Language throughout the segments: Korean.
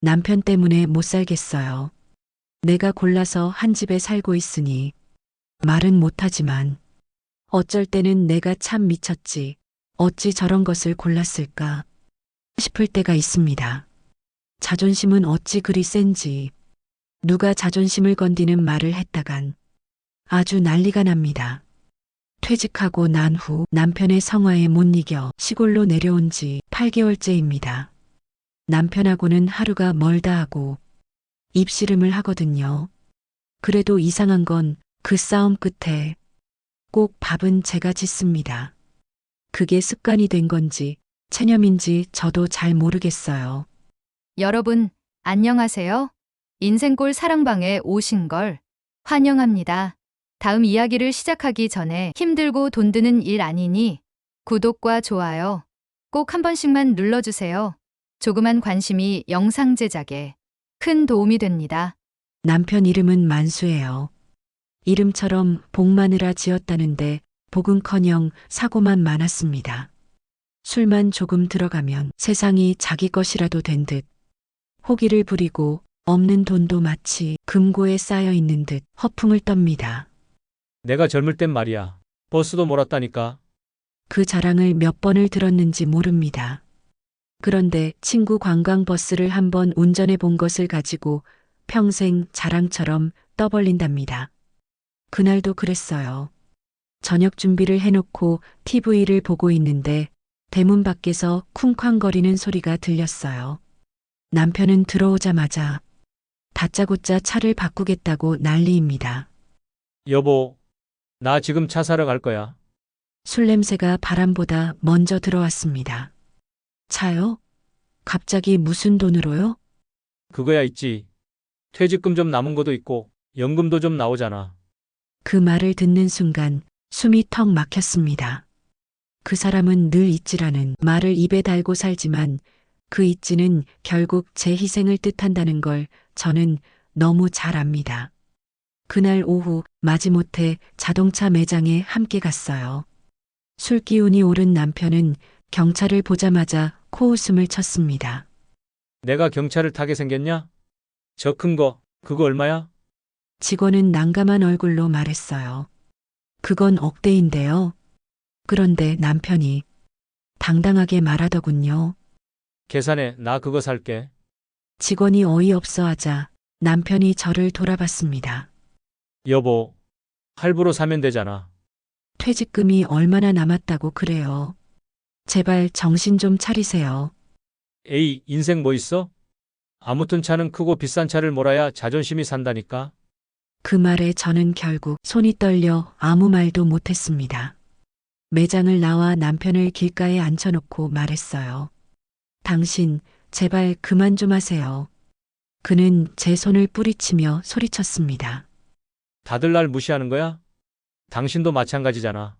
남편 때문에 못 살겠어요. 내가 골라서 한 집에 살고 있으니 말은 못하지만 어쩔 때는 내가 참 미쳤지. 어찌 저런 것을 골랐을까 싶을 때가 있습니다. 자존심은 어찌 그리 센지 누가 자존심을 건드는 말을 했다간 아주 난리가 납니다. 퇴직하고 난 후 남편의 성화에 못 이겨 시골로 내려온 지 8개월째입니다. 남편하고는 하루가 멀다 하고 입씨름을 하거든요. 그래도 이상한 건 그 싸움 끝에 꼭 밥은 제가 짓습니다. 그게 습관이 된 건지 체념인지 저도 잘 모르겠어요. 여러분, 안녕하세요. 인생골 사랑방에 오신 걸 환영합니다. 다음 이야기를 시작하기 전에 힘들고 돈 드는 일 아니니 구독과 좋아요 꼭 한 번씩만 눌러주세요. 조그만 관심이 영상 제작에 큰 도움이 됩니다. 남편 이름은 만수예요. 이름처럼 복 마느라 지었다는데 복은커녕 사고만 많았습니다. 술만 조금 들어가면 세상이 자기 것이라도 된 듯 호기를 부리고 없는 돈도 마치 금고에 쌓여 있는 듯 허풍을 떱니다. 내가 젊을 땐 말이야. 버스도 몰았다니까. 그 자랑을 몇 번을 들었는지 모릅니다. 그런데 친구 관광버스를 한번 운전해 본 것을 가지고 평생 자랑처럼 떠벌린답니다. 그날도 그랬어요. 저녁 준비를 해놓고 TV를 보고 있는데 대문 밖에서 쿵쾅거리는 소리가 들렸어요. 남편은 들어오자마자 다짜고짜 차를 바꾸겠다고 난리입니다. 여보, 나 지금 차 사러 갈 거야. 술 냄새가 바람보다 먼저 들어왔습니다. 차요? 갑자기 무슨 돈으로요? 그거야 있지. 퇴직금 좀 남은 것도 있고 연금도 좀 나오잖아. 그 말을 듣는 순간 숨이 턱 막혔습니다. 그 사람은 늘 있지라는 말을 입에 달고 살지만 그 있지는 결국 제 희생을 뜻한다는 걸 저는 너무 잘 압니다. 그날 오후 마지못해 자동차 매장에 함께 갔어요. 술 기운이 오른 남편은 경찰을 보자마자 코웃음을 쳤습니다. 내가 경찰을 타게 생겼냐? 저 큰 거, 그거 얼마야? 직원은 난감한 얼굴로 말했어요. 그건 억대인데요. 그런데 남편이 당당하게 말하더군요. 계산해, 나 그거 살게. 직원이 어이없어 하자 남편이 저를 돌아봤습니다. 여보, 할부로 사면 되잖아. 퇴직금이 얼마나 남았다고 그래요. 제발 정신 좀 차리세요. 에이, 인생 뭐 있어? 아무튼 차는 크고 비싼 차를 몰아야 자존심이 산다니까. 그 말에 저는 결국 손이 떨려 아무 말도 못했습니다. 매장을 나와 남편을 길가에 앉혀놓고 말했어요. 당신, 제발 그만 좀 하세요. 그는 제 손을 뿌리치며 소리쳤습니다. 다들 날 무시하는 거야? 당신도 마찬가지잖아.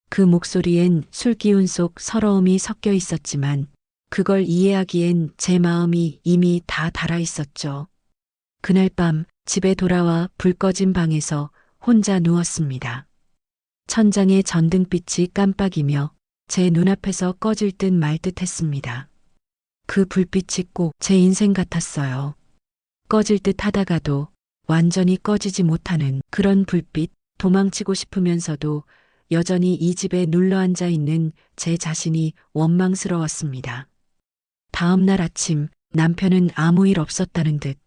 그 목소리엔 술기운 속 서러움이 섞여 있었지만 그걸 이해하기엔 제 마음이 이미 다 달아 있었죠. 그날 밤 집에 돌아와 불 꺼진 방에서 혼자 누웠습니다. 천장의 전등빛이 깜빡이며 제 눈앞에서 꺼질 듯 말 듯 했습니다. 그 불빛이 꼭 제 인생 같았어요. 꺼질 듯 하다가도 완전히 꺼지지 못하는 그런 불빛, 도망치고 싶으면서도 여전히 이 집에 눌러앉아 있는 제 자신이 원망스러웠습니다. 다음 날 아침 남편은 아무 일 없었다는 듯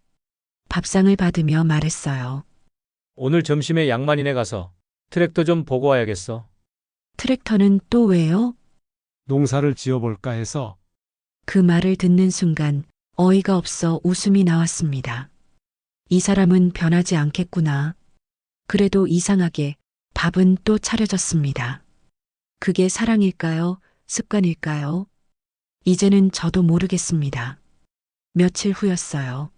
밥상을 받으며 말했어요. 오늘 점심에 양만이네 가서 트랙터 좀 보고 와야겠어. 트랙터는 또 왜요? 농사를 지어볼까 해서. 그 말을 듣는 순간 어이가 없어 웃음이 나왔습니다. 이 사람은 변하지 않겠구나. 그래도 이상하게 밥은 또 차려졌습니다. 그게 사랑일까요? 습관일까요? 이제는 저도 모르겠습니다. 며칠 후였어요.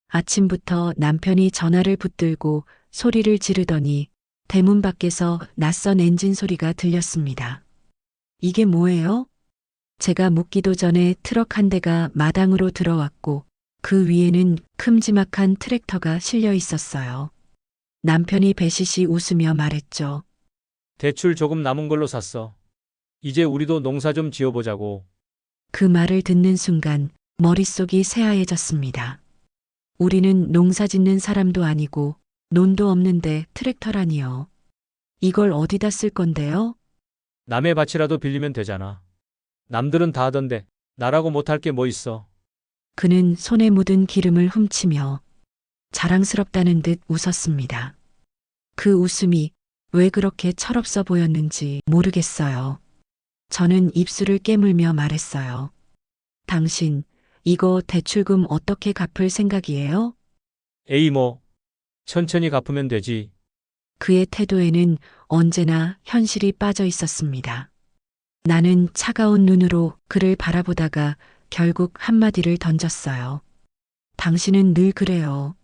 아침부터 남편이 전화를 붙들고 소리를 지르더니 대문 밖에서 낯선 엔진 소리가 들렸습니다. 이게 뭐예요? 제가 묻기도 전에 트럭 한 대가 마당으로 들어왔고 그 위에는 큼지막한 트랙터가 실려 있었어요. 남편이 배시시 웃으며 말했죠. 대출 조금 남은 걸로 샀어. 이제 우리도 농사 좀 지어보자고. 그 말을 듣는 순간 머릿속이 새하얘졌습니다. 우리는 농사 짓는 사람도 아니고 논도 없는데 트랙터라니요. 이걸 어디다 쓸 건데요? 남의 밭이라도 빌리면 되잖아. 남들은 다 하던데 나라고 못할 게 뭐 있어. 그는 손에 묻은 기름을 훔치며 자랑스럽다는 듯 웃었습니다. 그 웃음이 왜 그렇게 철없어 보였는지 모르겠어요. 저는 입술을 깨물며 말했어요. 당신, 이거 대출금 어떻게 갚을 생각이에요? 에이 뭐. 천천히 갚으면 되지. 그의 태도에는 언제나 현실이 빠져 있었습니다. 나는 차가운 눈으로 그를 바라보다가 결국 한마디를 던졌어요. 당신은 늘 그래요.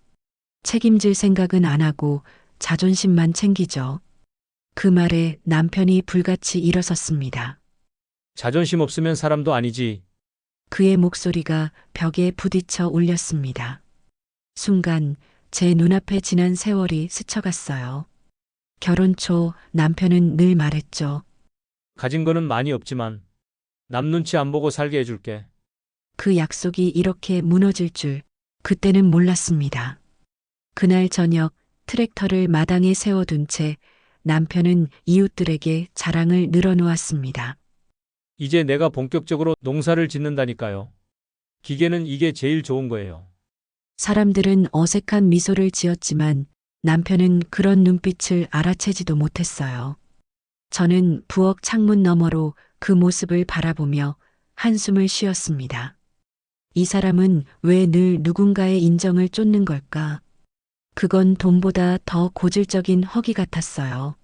책임질 생각은 안 하고 자존심만 챙기죠. 그 말에 남편이 불같이 일어섰습니다. 자존심 없으면 사람도 아니지. 그의 목소리가 벽에 부딪혀 울렸습니다. 순간 제 눈앞에 지난 세월이 스쳐갔어요. 결혼 초 남편은 늘 말했죠. 가진 거는 많이 없지만 남 눈치 안 보고 살게 해줄게. 그 약속이 이렇게 무너질 줄 그때는 몰랐습니다. 그날 저녁 트랙터를 마당에 세워둔 채 남편은 이웃들에게 자랑을 늘어놓았습니다. 이제 내가 본격적으로 농사를 짓는다니까요. 기계는 이게 제일 좋은 거예요. 사람들은 어색한 미소를 지었지만 남편은 그런 눈빛을 알아채지도 못했어요. 저는 부엌 창문 너머로 그 모습을 바라보며 한숨을 쉬었습니다. 이 사람은 왜 늘 누군가의 인정을 쫓는 걸까? 그건 돈보다 더 고질적인 허기 같았어요.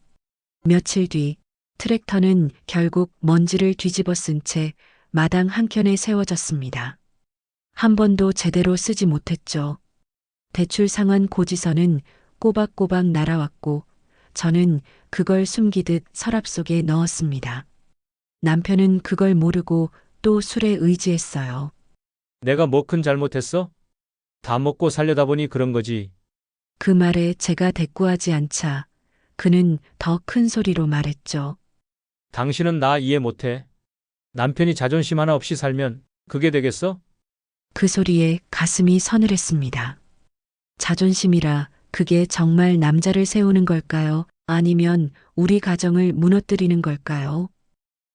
며칠 뒤 트랙터는 결국 먼지를 뒤집어 쓴 채 마당 한켠에 세워졌습니다. 한 번도 제대로 쓰지 못했죠. 대출 상환 고지서는 꼬박꼬박 날아왔고 저는 그걸 숨기듯 서랍 속에 넣었습니다. 남편은 그걸 모르고 또 술에 의지했어요. 내가 뭐 큰 잘못했어? 다 먹고 살려다 보니 그런 거지. 그 말에 제가 대꾸하지 않자 그는 더 큰 소리로 말했죠. 당신은 나 이해 못해. 남편이 자존심 하나 없이 살면 그게 되겠어? 그 소리에 가슴이 서늘했습니다. 자존심이라 그게 정말 남자를 세우는 걸까요? 아니면 우리 가정을 무너뜨리는 걸까요?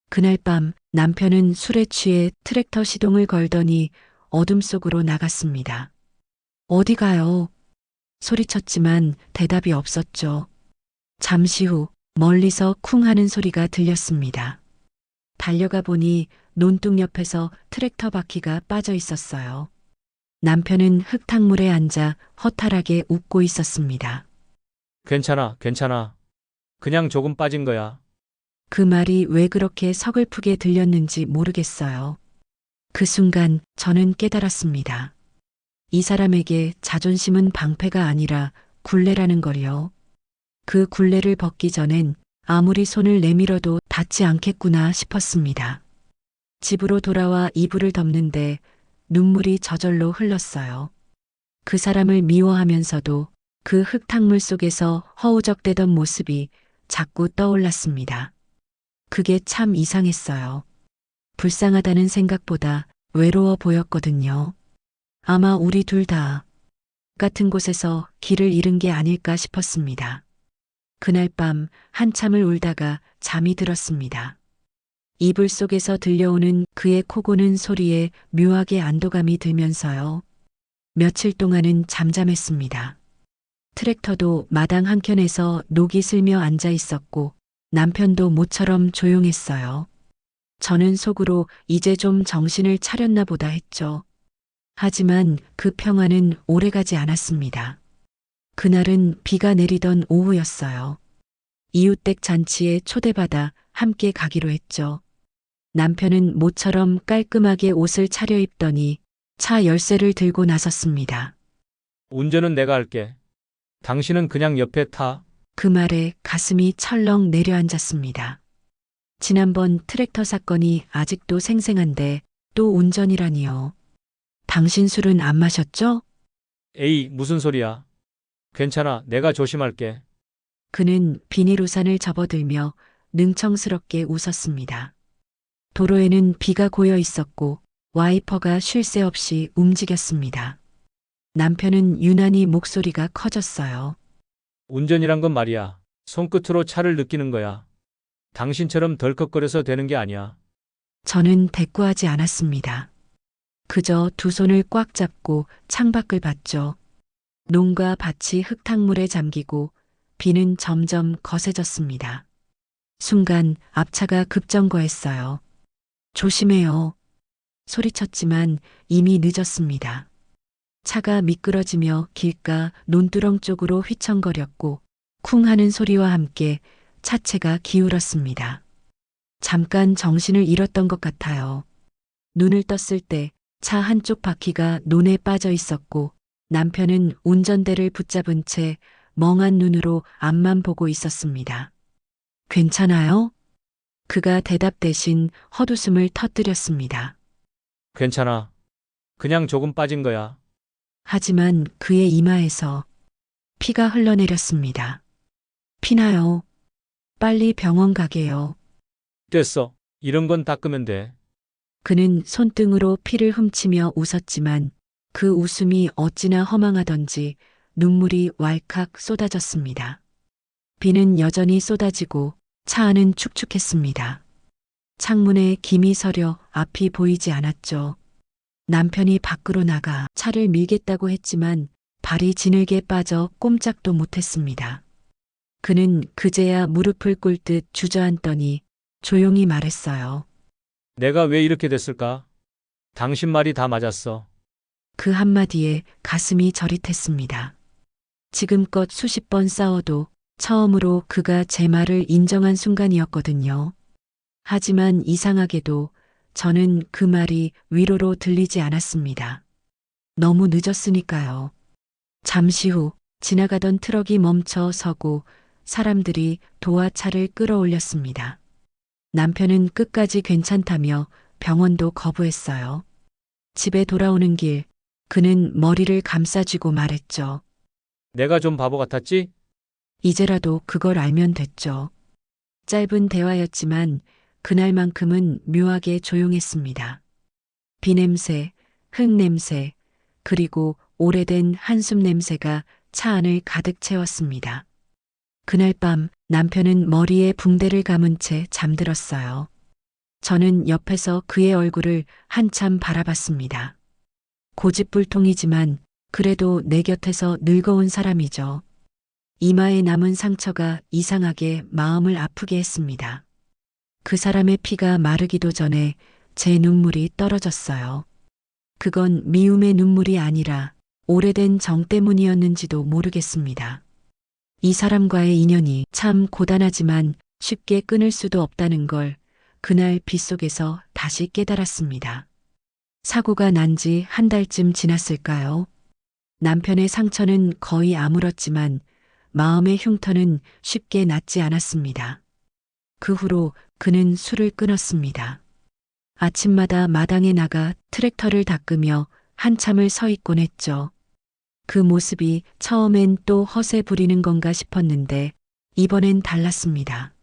그날 밤 남편은 술에 취해 트랙터 시동을 걸더니 어둠 속으로 나갔습니다. 어디 가요? 소리쳤지만 대답이 없었죠. 잠시 후 멀리서 쿵 하는 소리가 들렸습니다. 달려가 보니 논둑 옆에서 트랙터 바퀴가 빠져 있었어요. 남편은 흙탕물에 앉아 허탈하게 웃고 있었습니다. 괜찮아, 괜찮아. 그냥 조금 빠진 거야. 그 말이 왜 그렇게 서글프게 들렸는지 모르겠어요. 그 순간 저는 깨달았습니다. 이 사람에게 자존심은 방패가 아니라 굴레라는 걸요. 그 굴레를 벗기 전엔 아무리 손을 내밀어도 닿지 않겠구나 싶었습니다. 집으로 돌아와 이불을 덮는데 눈물이 저절로 흘렀어요. 그 사람을 미워하면서도 그 흙탕물 속에서 허우적대던 모습이 자꾸 떠올랐습니다. 그게 참 이상했어요. 불쌍하다는 생각보다 외로워 보였거든요. 아마 우리 둘 다 같은 곳에서 길을 잃은 게 아닐까 싶었습니다. 그날 밤 한참을 울다가 잠이 들었습니다. 이불 속에서 들려오는 그의 코 고는 소리에 묘하게 안도감이 들면서요. 며칠 동안은 잠잠했습니다. 트랙터도 마당 한켠에서 녹이 슬며 앉아 있었고 남편도 모처럼 조용했어요. 저는 속으로 이제 좀 정신을 차렸나 보다 했죠. 하지만 그 평화는 오래가지 않았습니다. 그날은 비가 내리던 오후였어요. 이웃댁 잔치에 초대받아 함께 가기로 했죠. 남편은 모처럼 깔끔하게 옷을 차려입더니 차 열쇠를 들고 나섰습니다. 운전은 내가 할게. 당신은 그냥 옆에 타. 그 말에 가슴이 철렁 내려앉았습니다. 지난번 트랙터 사건이 아직도 생생한데 또 운전이라니요. 당신 술은 안 마셨죠? 에이, 무슨 소리야. 괜찮아, 내가 조심할게. 그는 비닐 우산을 접어들며 능청스럽게 웃었습니다. 도로에는 비가 고여 있었고 와이퍼가 쉴 새 없이 움직였습니다. 남편은 유난히 목소리가 커졌어요. 운전이란 건 말이야. 손끝으로 차를 느끼는 거야. 당신처럼 덜컥거려서 되는 게 아니야. 저는 대꾸하지 않았습니다. 그저 두 손을 꽉 잡고 창밖을 봤죠. 농가 밭이 흙탕물에 잠기고 비는 점점 거세졌습니다. 순간 앞차가 급정거했어요. 조심해요. 소리쳤지만 이미 늦었습니다. 차가 미끄러지며 길가 논두렁 쪽으로 휘청거렸고 쿵 하는 소리와 함께 차체가 기울었습니다. 잠깐 정신을 잃었던 것 같아요. 눈을 떴을 때 차 한쪽 바퀴가 논에 빠져 있었고 남편은 운전대를 붙잡은 채 멍한 눈으로 앞만 보고 있었습니다. 괜찮아요? 그가 대답 대신 헛웃음을 터뜨렸습니다. 괜찮아. 그냥 조금 빠진 거야. 하지만 그의 이마에서 피가 흘러내렸습니다. 피나요? 빨리 병원 가게요. 됐어. 이런 건 닦으면 돼. 그는 손등으로 피를 훔치며 웃었지만 그 웃음이 어찌나 허망하던지 눈물이 왈칵 쏟아졌습니다. 비는 여전히 쏟아지고 차 안은 축축했습니다. 창문에 김이 서려 앞이 보이지 않았죠. 남편이 밖으로 나가 차를 밀겠다고 했지만 발이 지늘게 빠져 꼼짝도 못했습니다. 그는 그제야 무릎을 꿇듯 주저앉더니 조용히 말했어요. 내가 왜 이렇게 됐을까? 당신 말이 다 맞았어. 그 한마디에 가슴이 저릿했습니다. 지금껏 수십 번 싸워도 처음으로 그가 제 말을 인정한 순간이었거든요. 하지만 이상하게도 저는 그 말이 위로로 들리지 않았습니다. 너무 늦었으니까요. 잠시 후 지나가던 트럭이 멈춰 서고 사람들이 도와 차를 끌어올렸습니다. 남편은 끝까지 괜찮다며 병원도 거부했어요. 집에 돌아오는 길, 그는 머리를 감싸쥐고 말했죠. 내가 좀 바보 같았지? 이제라도 그걸 알면 됐죠. 짧은 대화였지만 그날만큼은 묘하게 조용했습니다. 비 냄새, 흙 냄새, 그리고 오래된 한숨 냄새가 차 안을 가득 채웠습니다. 그날 밤 남편은 머리에 붕대를 감은 채 잠들었어요. 저는 옆에서 그의 얼굴을 한참 바라봤습니다. 고집불통이지만 그래도 내 곁에서 늙어온 사람이죠. 이마에 남은 상처가 이상하게 마음을 아프게 했습니다. 그 사람의 피가 마르기도 전에 제 눈물이 떨어졌어요. 그건 미움의 눈물이 아니라 오래된 정 때문이었는지도 모르겠습니다. 이 사람과의 인연이 참 고단하지만 쉽게 끊을 수도 없다는 걸 그날 빗속에서 다시 깨달았습니다. 사고가 난 지 한 달쯤 지났을까요? 남편의 상처는 거의 아물었지만 마음의 흉터는 쉽게 낫지 않았습니다. 그 후로 그는 술을 끊었습니다. 아침마다 마당에 나가 트랙터를 닦으며 한참을 서 있곤 했죠. 그 모습이 처음엔 또 허세 부리는 건가 싶었는데 이번엔 달랐습니다.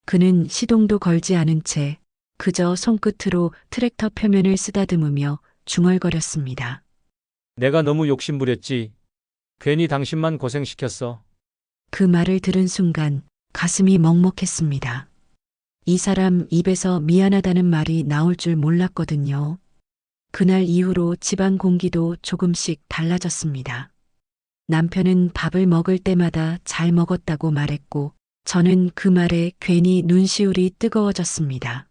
그는 시동도 걸지 않은 채 그저 손끝으로 트랙터 표면을 쓰다듬으며 중얼거렸습니다. 내가 너무 욕심부렸지. 괜히 당신만 고생시켰어. 그 말을 들은 순간 가슴이 먹먹했습니다. 이 사람 입에서 미안하다는 말이 나올 줄 몰랐거든요. 그날 이후로 집안 공기도 조금씩 달라졌습니다. 남편은 밥을 먹을 때마다 잘 먹었다고 말했고 저는 그 말에 괜히 눈시울이 뜨거워졌습니다.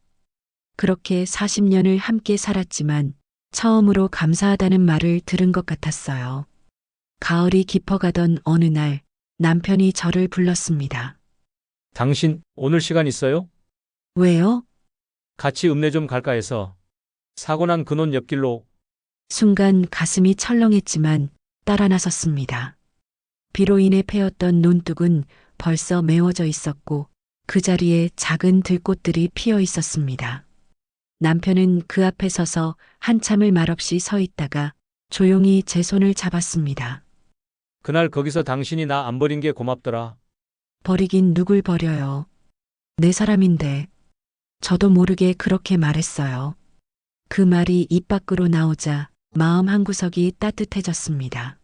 그렇게 40년을 함께 살았지만 처음으로 감사하다는 말을 들은 것 같았어요. 가을이 깊어가던 어느 날 남편이 저를 불렀습니다. 당신 오늘 시간 있어요? 왜요? 같이 읍내 좀 갈까 해서. 사고 난 그 논 옆길로. 순간 가슴이 철렁했지만 따라 나섰습니다. 비로 인해 패였던 논둑은 벌써 메워져 있었고 그 자리에 작은 들꽃들이 피어 있었습니다. 남편은 그 앞에 서서 한참을 말없이 서 있다가 조용히 제 손을 잡았습니다. 그날 거기서 당신이 나 안 버린 게 고맙더라. 버리긴 누굴 버려요. 내 사람인데. 저도 모르게 그렇게 말했어요. 그 말이 입 밖으로 나오자 마음 한구석이 따뜻해졌습니다.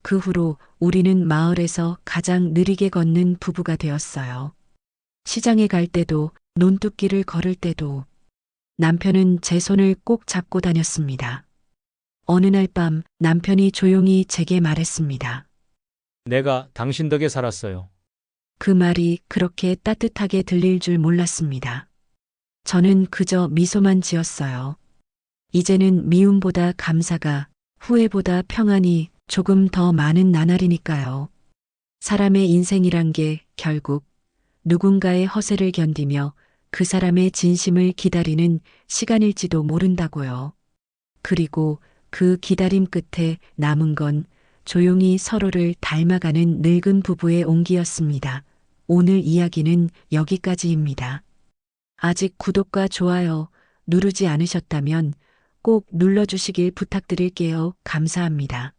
그 후로 우리는 마을에서 가장 느리게 걷는 부부가 되었어요. 시장에 갈 때도, 논뚝길을 걸을 때도 남편은 제 손을 꼭 잡고 다녔습니다. 어느 날 밤 남편이 조용히 제게 말했습니다. 내가 당신 덕에 살았어요. 그 말이 그렇게 따뜻하게 들릴 줄 몰랐습니다. 저는 그저 미소만 지었어요. 이제는 미움보다 감사가, 후회보다 평안이 조금 더 많은 나날이니까요. 사람의 인생이란 게 결국 누군가의 허세를 견디며 그 사람의 진심을 기다리는 시간일지도 모른다고요. 그리고 그 기다림 끝에 남은 건 조용히 서로를 닮아가는 늙은 부부의 온기였습니다. 오늘 이야기는 여기까지입니다. 아직 구독과 좋아요 누르지 않으셨다면 꼭 눌러주시길 부탁드릴게요. 감사합니다.